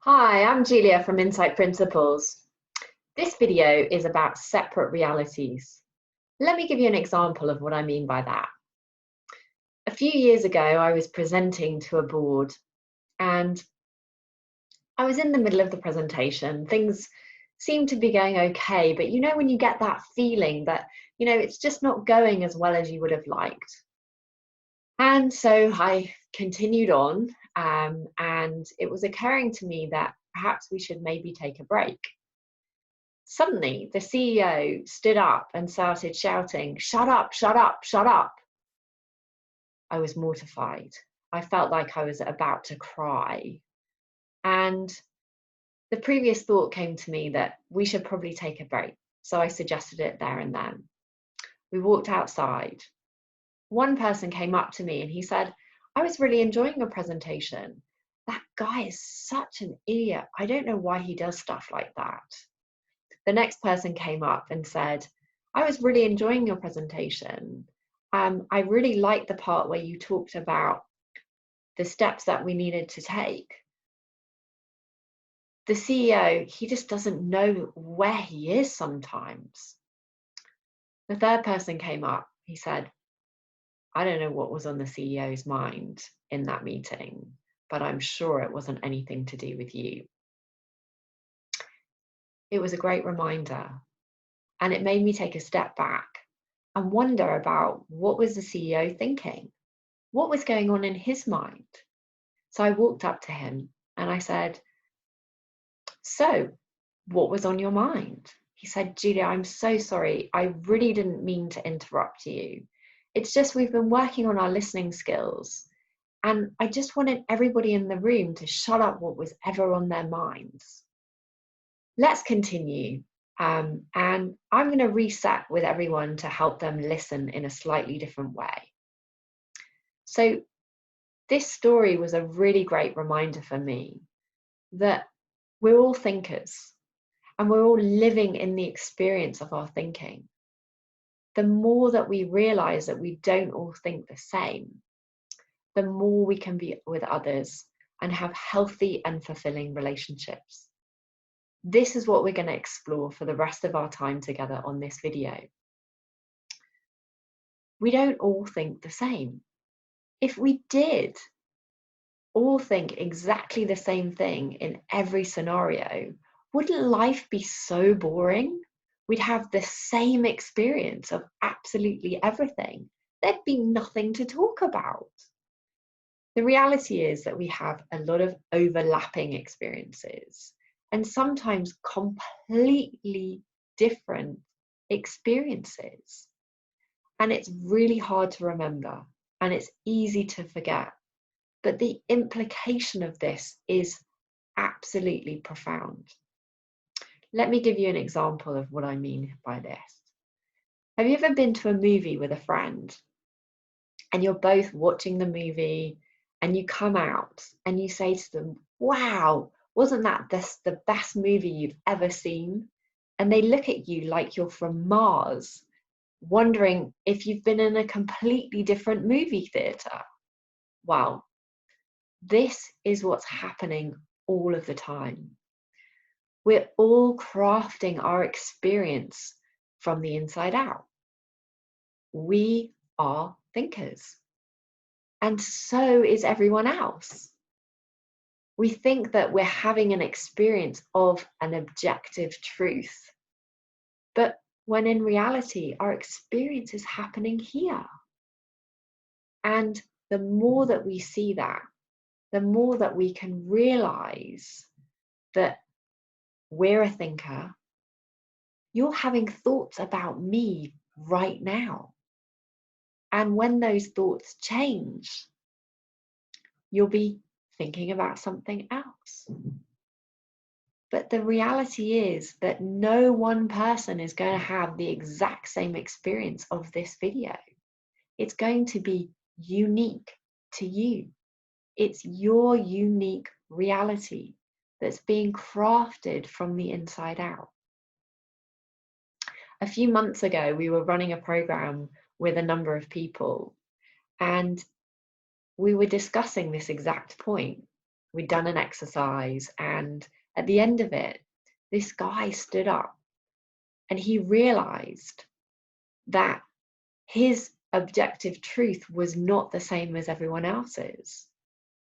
Hi, I'm Julia from Insight Principles. This video is about separate realities. Let me give you an example of what I mean by that. A few years ago, I was presenting to a board and I was in the middle of the presentation. Things seemed to be going okay, but you know when you get that feeling that, it's just not going as well as you would have liked. And so I continued on, and it was occurring to me that perhaps we should maybe take a break. Suddenly, the CEO stood up and started shouting, "Shut up, shut up, shut up." I was mortified. I felt like I was about to cry. And the previous thought came to me that we should probably take a break. So I suggested it there and then. We walked outside. One person came up to me and he said, "I was really enjoying your presentation. That guy is such an idiot. I don't know why he does stuff like that." The next person came up and said, "I was really enjoying your presentation. I really liked the part where you talked about the steps that we needed to take." The CEO, he just doesn't know where he is sometimes. The third person came up. He said, "I don't know what was on the CEO's mind in that meeting, but I'm sure it wasn't anything to do with you." It was a great reminder, and it made me take a step back and wonder about what was the CEO thinking? What was going on in his mind? So I walked up to him and I said, "So, what was on your mind?" He said, "Julia, I'm so sorry. I really didn't mean to interrupt you. It's just we've been working on our listening skills, and I just wanted everybody in the room to shut up what was ever on their minds. Let's continue. And I'm going to reset with everyone to help them listen in a slightly different way." So this story was a really great reminder for me that we're all thinkers and we're all living in the experience of our thinking. The more that we realize that we don't all think the same, the more we can be with others and have healthy and fulfilling relationships. This is what we're going to explore for the rest of our time together on this video. We don't all think the same. If we did all think exactly the same thing in every scenario, wouldn't life be so boring? We'd have the same experience of absolutely everything. There'd be nothing to talk about. The reality is that we have a lot of overlapping experiences and sometimes completely different experiences. And it's really hard to remember and it's easy to forget. But the implication of this is absolutely profound. Let me give you an example of what I mean by this. Have you ever been to a movie with a friend and you're both watching the movie and you come out and you say to them, "Wow, wasn't that the best movie you've ever seen?" And they look at you like you're from Mars, wondering if you've been in a completely different movie theatre. Wow. This is what's happening all of the time. We're all crafting our experience from the inside out. We are thinkers, and so is everyone else. We think that we're having an experience of an objective truth, but when in reality, our experience is happening here. And the more that we see that, the more that we can realize that we're a thinker. You're having thoughts about me right now. And when those thoughts change, you'll be thinking about something else. But the reality is that no one person is going to have the exact same experience of this video. It's going to be unique to you. It's your unique reality that's being crafted from the inside out. A few months ago, we were running a program with a number of people, and we were discussing this exact point. we'd done an exercise, and at the end of it, this guy stood up and he realized that his objective truth was not the same as everyone else's.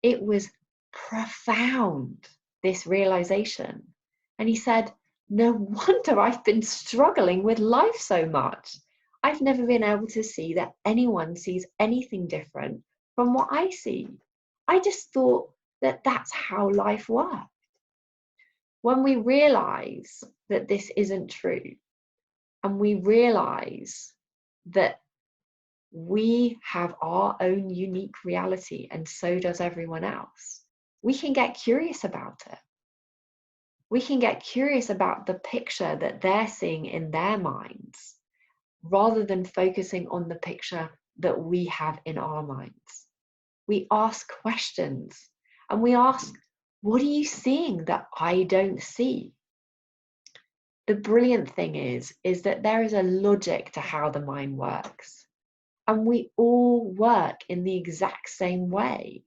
It was profound, this realization. And he said, no wonder I've been struggling with life so much. I've never been able to see that anyone sees anything different from what I see. I just thought that that's how life works. When we realize that this isn't true, and we realize that we have our own unique reality and so does everyone else, we can get curious about it. We can get curious about the picture that they're seeing in their minds, rather than focusing on the picture that we have in our minds. We ask questions and we ask, what are you seeing that I don't see? The brilliant thing is that there is a logic to how the mind works. And we all work in the exact same way,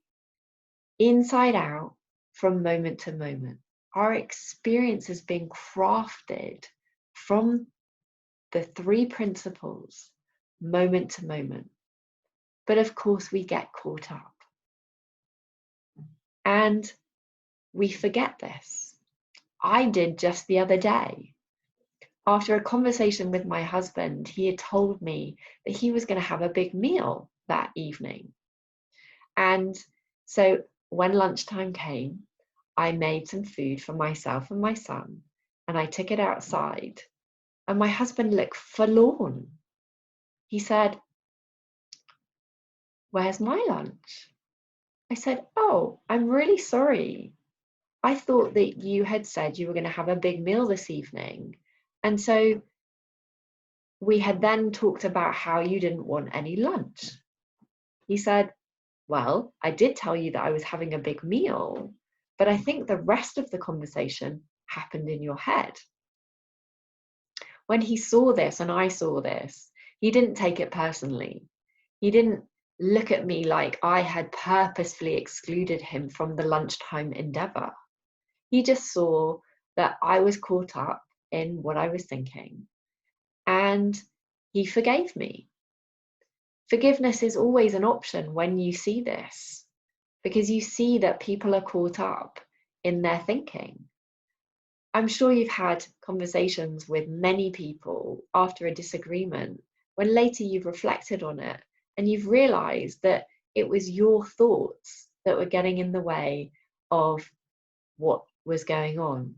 inside out, from moment to moment. Our experience is being crafted from the 3 principles, moment to moment. But of course, we get caught up. And we forget this. I did just the other day. After a conversation with my husband, he had told me that he was going to have a big meal that evening. And so when lunchtime came, I made some food for myself and my son, and I took it outside. And my husband looked forlorn. He said, "Where's my lunch?" I said, "Oh, I'm really sorry. I thought that you had said you were going to have a big meal this evening. And so we had then talked about how you didn't want any lunch." He said, "Well, I did tell you that I was having a big meal, but I think the rest of the conversation happened in your head." When he saw this and I saw this, he didn't take it personally. He didn't look at me like I had purposefully excluded him from the lunchtime endeavor. He just saw that I was caught up in what I was thinking, and he forgave me. Forgiveness is always an option when you see this, because you see that people are caught up in their thinking. I'm sure you've had conversations with many people after a disagreement, when later you've reflected on it and you've realized that it was your thoughts that were getting in the way of what was going on.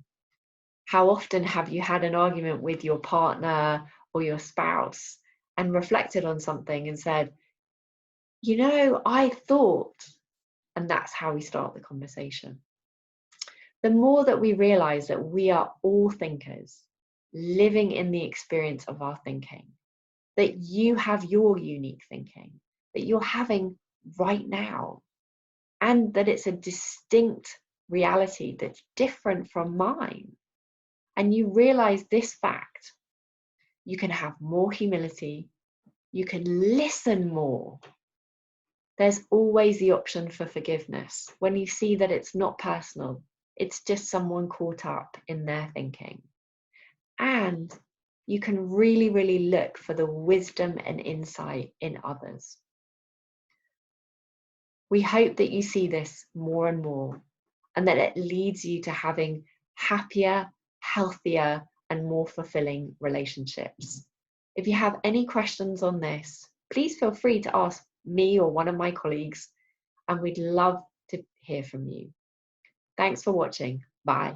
How often have you had an argument with your partner or your spouse and reflected on something and said, I thought, and that's how we start the conversation. The more that we realize that we are all thinkers, living in the experience of our thinking, that you have your unique thinking, that you're having right now, and that it's a distinct reality that's different from mine, and you realize this fact, you can have more humility, you can listen more. There's always the option for forgiveness when you see that it's not personal, it's just someone caught up in their thinking. And you can really, really look for the wisdom and insight in others. We hope that you see this more and more, and that it leads you to having happier, healthier, and more fulfilling relationships. If you have any questions on this, please feel free to ask me or one of my colleagues, and we'd love to hear from you. Thanks for watching. Bye.